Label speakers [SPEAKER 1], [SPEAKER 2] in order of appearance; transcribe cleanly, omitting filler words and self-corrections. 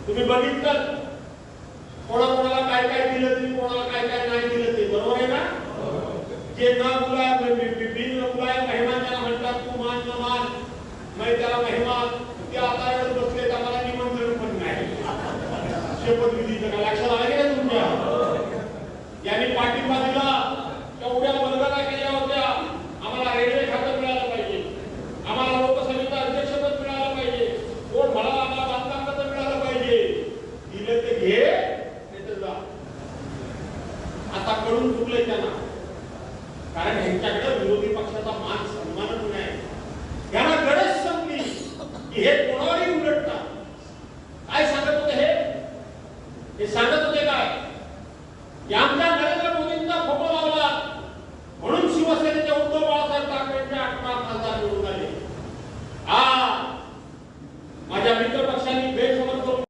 [SPEAKER 1] तुम्ही बघितलं कोणाकोणाला काय काय दिलं ते, कोणाला काय काय नाही दिलं ते, बरोबर आहे ना? जे न बिन मुलाय महिमा त्याला म्हणतात, तू मान न मान मैं त्याला महिमा, ते आता एवढं बसले आम्हाला निमंत्रण पण नाही शपथविधीचं. काय लक्षात आलं की नाही तुमच्या? यांनी पाठिंबा दिला, एवढ्या वर्गाला केल्या होत्या, आम्हाला रेल्वे खातं मिळालं पाहिजे, आम्हाला लोकसभेचं अध्यक्षपद मिळालं पाहिजे, कोण म्हणाला आम्हाला बांधकाम खातं मिळालं पाहिजे. दिलं ते घे, नाही तर जा. आता कळून चुकलंय त्यांना, कारण ह्यांच्याकडे विरोधी पक्षाचा मान सन्मानच नाही. यांना गरज संपली की हे कोणावरही उलटतात. काय सांगत होते हे सांगत